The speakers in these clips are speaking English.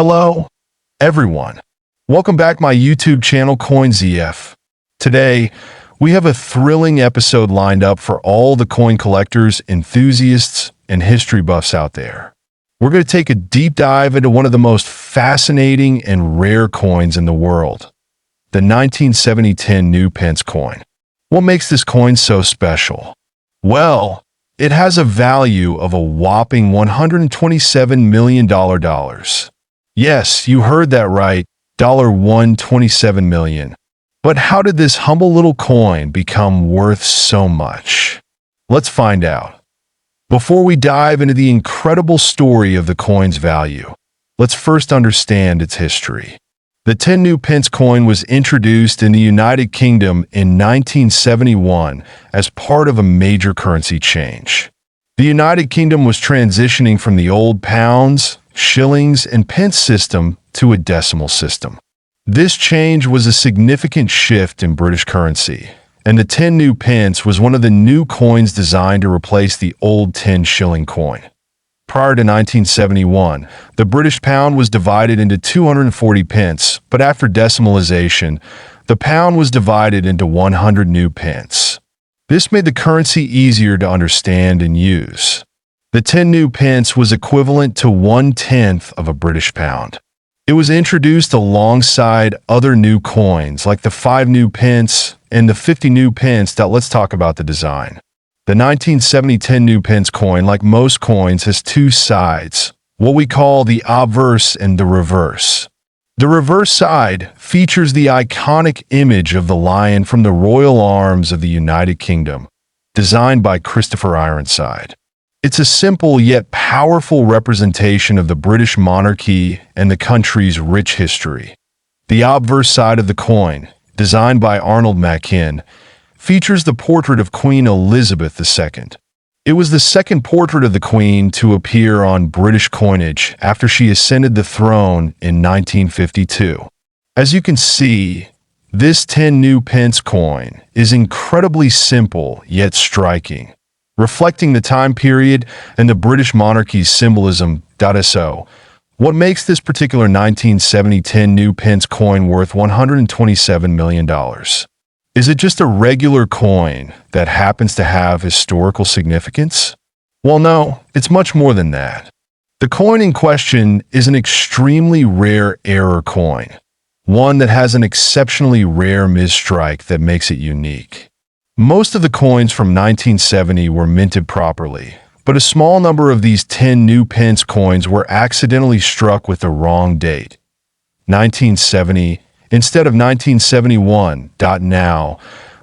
Hello, everyone. Welcome back my YouTube channel CoinZF. Today, we have a thrilling episode lined up for all the coin collectors, enthusiasts, and history buffs out there. We're going to take a deep dive into one of the most fascinating and rare coins in the world, the 1970 10 new Pence coin. What makes this coin so special? Well, it has a value of a whopping $127 million. Yes, you heard that right, $127 million. But how did this humble little coin become worth so much? Let's find out. Before we dive into the incredible story of the coin's value, let's first understand its history. The 10 new Pence coin was introduced in the United Kingdom in 1971 as part of a major currency change. The United Kingdom was transitioning from the old pounds, shillings, and pence system to a decimal system. This change was a significant shift in British currency, and the 10 new pence was one of the new coins designed to replace the old 10 shilling coin. Prior to 1971, the British pound was divided into 240 pence, but after decimalization, the pound was divided into 100 new pence. This made the currency easier to understand and use. The 10 new pence was equivalent to 1/10 of a British pound. It was introduced alongside other new coins like the 5 new pence and the 50 new pence. Let's talk about the design. The 1970 10 new pence coin, like most coins, has two sides, what we call the obverse and the reverse. The reverse side features the iconic image of the lion from the Royal Arms of the United Kingdom, designed by Christopher Ironside. It's a simple yet powerful representation of the British monarchy and the country's rich history. The obverse side of the coin, designed by Arnold Machin, features the portrait of Queen Elizabeth II. It was the second portrait of the Queen to appear on British coinage after she ascended the throne in 1952. As you can see, this 10 new pence coin is incredibly simple yet striking, reflecting the time period and the British monarchy's symbolism. So, what makes this particular 1970 10 new pence coin worth $127 million? Is it just a regular coin that happens to have historical significance? Well, no, it's much more than that. The coin in question is an extremely rare error coin, one that has an exceptionally rare misstrike that makes it unique. Most of the coins from 1970 were minted properly, but a small number of these 10 new pence coins were accidentally struck with the wrong date, 1970 instead of 1971. Now,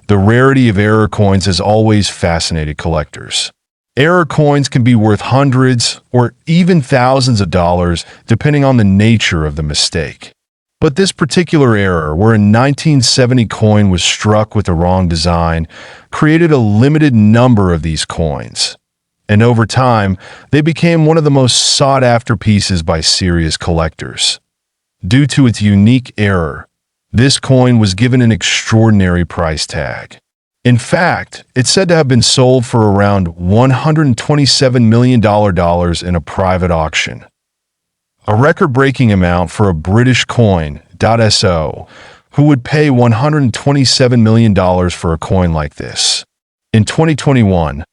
the rarity of error coins has always fascinated collectors. Error coins can be worth hundreds or even thousands of dollars depending on the nature of the mistake. But this particular error, where a 1970 coin was struck with the wrong design, created a limited number of these coins. And over time, they became one of the most sought-after pieces by serious collectors. Due to its unique error, this coin was given an extraordinary price tag. In fact, it's said to have been sold for around $127 million in a private auction. A record-breaking amount for a British coin. So, who would pay $127 million for a coin like this? In 2021,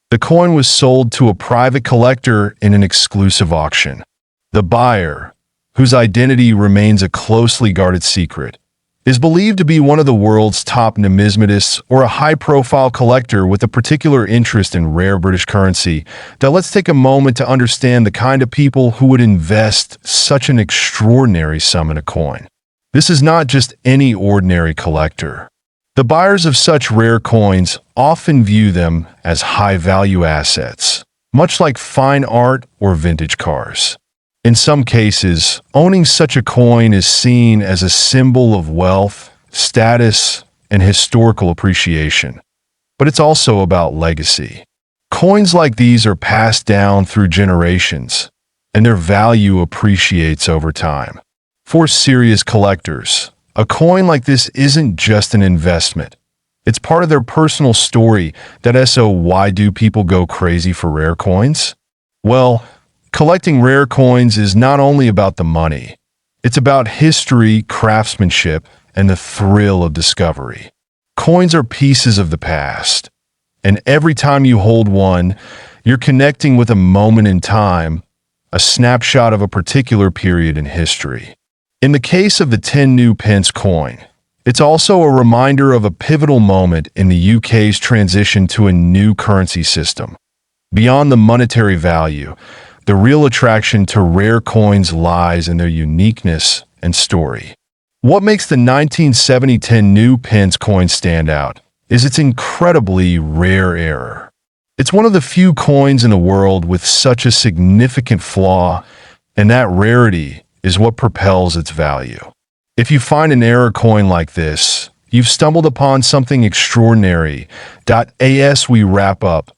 the coin was sold to a private collector in an exclusive auction. The buyer, whose identity remains a closely guarded secret, is believed to be one of the world's top numismatists or a high-profile collector with a particular interest in rare British currency. Now let's take a moment to understand the kind of people who would invest such an extraordinary sum in a coin. This is not just any ordinary collector. The buyers of such rare coins often view them as high-value assets, much like fine art or vintage cars. In some cases, owning such a coin is seen as a symbol of wealth, status, and historical appreciation. But it's also about legacy. Coins like these are passed down through generations, and their value appreciates over time. For serious collectors, a coin like this isn't just an investment. It's part of their personal story. So why do people go crazy for rare coins? Well, collecting rare coins is not only about the money, It's about history, craftsmanship, and the thrill of discovery. Coins are pieces of the past, and every time you hold one, you're connecting with a moment in time, a snapshot of a particular period in history. In the case of the 10 new pence coin, it's also a reminder of a pivotal moment in the UK's transition to a new currency system. Beyond the monetary value, the real attraction to rare coins lies in their uniqueness and story. What makes the 1970 10 new pence coin stand out is its incredibly rare error. It's one of the few coins in the world with such a significant flaw, and that rarity is what propels its value. If you find an error coin like this, you've stumbled upon something extraordinary. As we wrap up,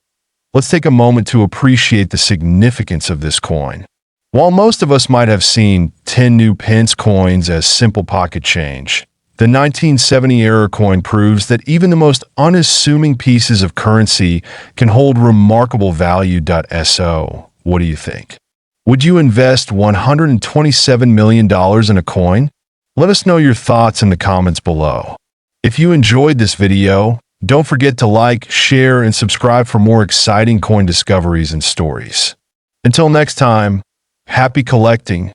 let's take a moment to appreciate the significance of this coin. While most of us might have seen 10 new pence coins as simple pocket change, the 1970 error coin proves that even the most unassuming pieces of currency can hold remarkable value. So, what do you think? Would you invest $127 million in a coin? Let us know your thoughts in the comments below. If you enjoyed this video, don't forget to like, share, and subscribe for more exciting coin discoveries and stories. Until next time, happy collecting